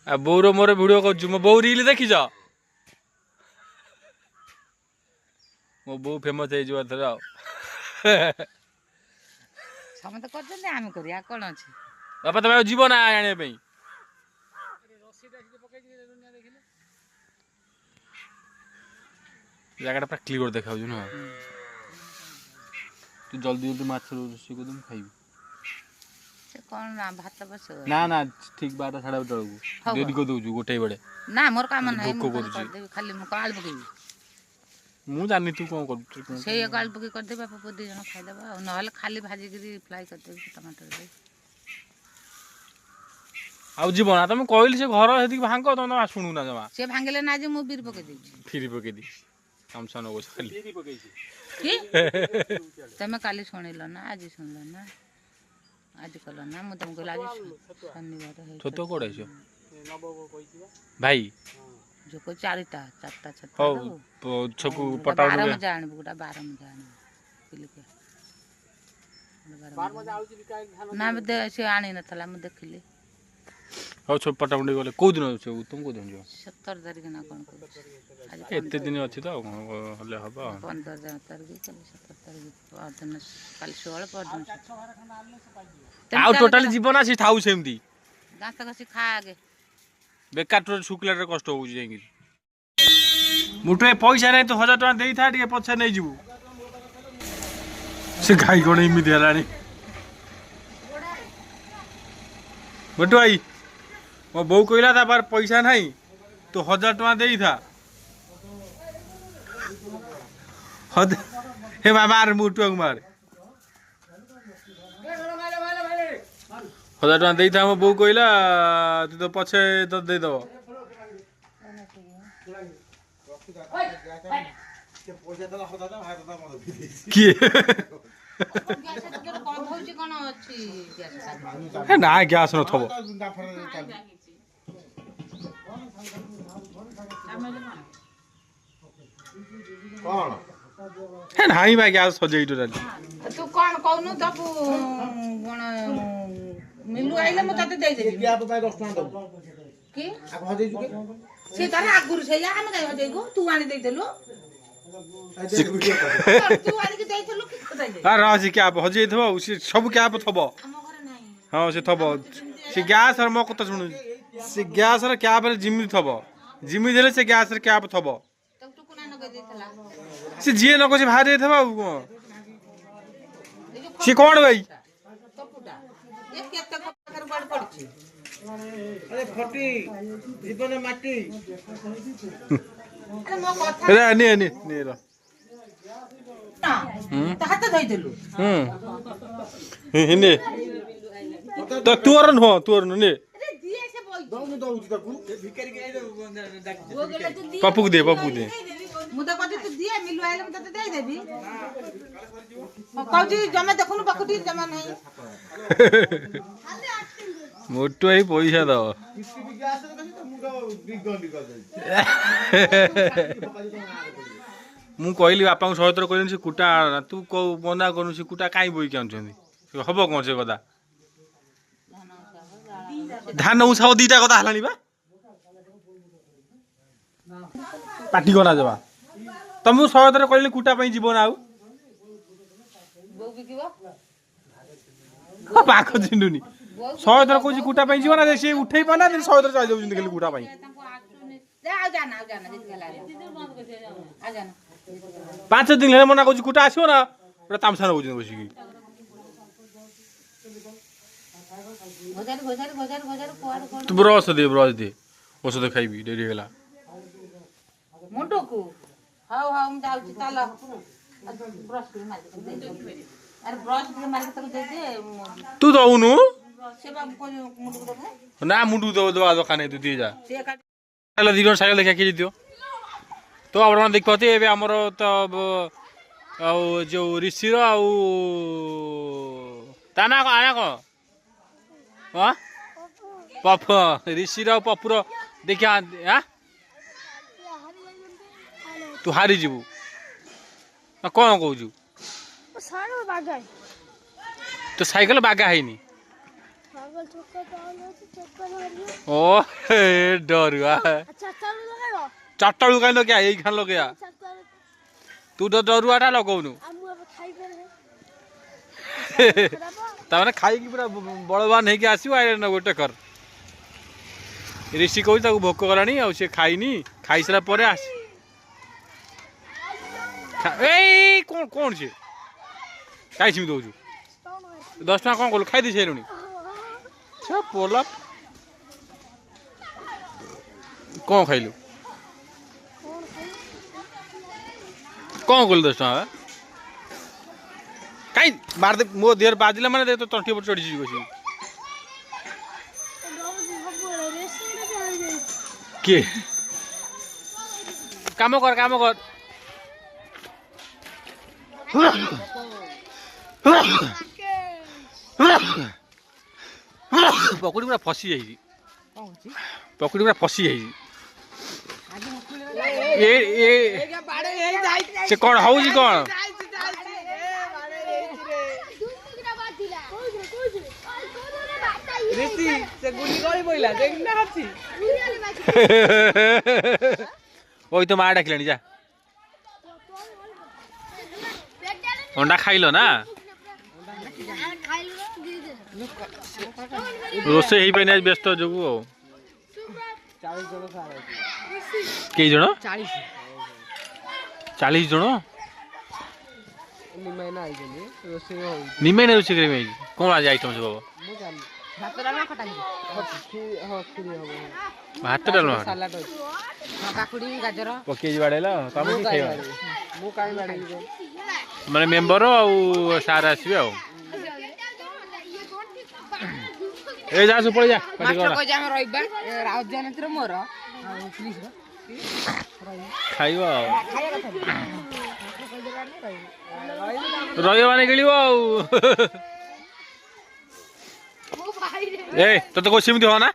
bore मोर video कर मो बो रील देखी मो बो फेमस हो थर समस्त करछन्ते आमे करिया कोन अछि बापा तुम जीव ना आने जगह पूरा क्लियर देखा ना तू जल्दी जल्दी माछ रोषे कर तुम खाइबी से कोन ना भात बस ना ना ठीक 12 साढ़े 12 को देरी को दउजु गोटे बडे ना मोर काम नै भोक कर करूची देबी खाली मु काल पकेबी मु जानि तू कोन कर से काल पके कर देबा बापा दे जण खाइ देबा न हले खाली भाजी गिरी फ्राई कर देबी टमाटर दे आ जीवन तुम कहली से घर हेती भांग तुम शुणु ना जमा से भांगले ना जे मु बीर पके देबी फिर पके दी हमसन हो खाली की तमे काली सुनिल ना आज सुनल ना आज कल ना मु तुमको आज शनिवार है छोटो कोड़े छो भाई जो को चारटा छत्ता हो छकु पटाउ 12 में जान बुटा 12 में जान पिल के 12 में आउची ना दे से आनी न थला मु देखली हो छो पटाउंडी गले को दिन छो तुम को दिन जो 17 तारीख ना कोन को आज एते दिन अछि तो हले हबा 15 तारीख कल 17 तारीख दिन कल 16 पर दिन आउ टोटली जीवन आसी थाउ सेमती दांत कसी खा आगे बेकार तो शुक्लार कष्ट हो जाएंगे मुठे पैसा नहीं तो 1000 टका देई था टिके पछे नहीं जीवु से गाई कोन इमिति हलानी बटु भाई मो बो कहला था पर पैसा नहीं तो 1000 टका देई था हे मार मुटु मार 1000 टका देई था मो बो कहला तू तो पछे तो दे दो किए ना ग्यास न थबो कोन हे नाही बा ग्यास सजई टोटल तू कोन कहनु तब कोन मिलु आइले म तते देई देबी क्या बाय 10 टका दो की आ भ देजु के से तारा आगुर से या हम देई देगो तू आनी देई देलु तू आनी के देई देलु की खदाई दे आ राजी क्या भजई थबो से सब क्या थबो हम घरे नाही हां से थबो से ग्यास और म कत सुनु से ग्यास और क्या पर जिमी थबो जिमी देले से ग्यास और क्या थबो तब तू कोना न के देथला से जिए न को से भारे थबो से कोन भाई तपुटा ये केते कर बड़ पड़ची अरे फटी जीवन माटी अरे मो कथा रे ने रो त हाथ धोई देलु हिने तो तोर न हो तोर न ने अरे दिए से बोल दौनु दौची तकु भिकारी के वो गेले तू दिए पप्पू दे मु त कथि तू दिए मिलु आइले म तते देई देबी कहजी जमा देखुनु पकुटी जमा नहीं मोटो ही पैसा दो किसी भी ग्यास तो मुंडो बिगंडी कर दे मु कहली बापा को 100 थर कहली से कुटा तू को बंदा करू से कुटा काई बोई के आनछंदी से हबो कोन से कदा धान उसाओ दीटा कदा हलानी बा पाटी कोना जबा तुम 100 थर कहली कुटा पई जीवन आउ बो बिकिबो पाखो जिंडुनी 100 थर कोजी कुटा पई जीवन आ से उठै पाना 100 थर चल जाउ जिंदगी कुटा पई जा आ जाना जित गेला आ जाना 5 दिन ले मना कोजी कुटा आसीओ ना पूरा तामसा हो जिन बसी बजार कोड तू ब्रश दे औषध खाइबी डेरी गेला मुंडो को हाउ हाउ हम जाउची ताला ब्रश के मार के दे अरे ब्रश के मार के दे दे तू दउनु से बाबू को मुंडो को दे ना मुंडू दवा दकाने तू दिए जा से का साइकेल दिगन साइकेल देखा के दियो तो आपण देखते एबे हमर तो आ जो ऋषि रो आ ताना को आना को हां पप ऋषि रो पपुर देखा हां तू हारी जीवु ना कोन कहू साइकिल बागा तो साइकेल बागा है नी ओ हे डरुआ चारटा बेलू कहीं लगे यही खान लगे तू तो डरुआटा लगौनु ताने खाई पूरा बलवान है आसो आईरन गोटे कर ऋषि कह भोक गलानी आ खाईनी खाई सारा पर आस कौन कौन से कहीं सिमी दौचु 10 टका कौन कलु खाई दी सारे पोला कौन खाइलु कौन कलु 10 टका कहीं मार दे मो देह बाजिला माने तो तंटी पर चढ़ी जीव के काम कर पकड़ी पूरा फसी जाइए पकड़ी पूरा फसी जाइए से कौन हूँ कौन ओई तो माँ डाकिलानी जा अंडा खाइल ना रोसे ही पाई व्यस्त जो कई जन 40 जन निमेन रोसे कौन आज आइटम सब भात डालमा पकई बाड़ेला माने मेंबर आउ सार आसबे आ ए जा सु पड़ जा खाइबा रही माने गिलिब आ ए तो कोई सिमती हो ना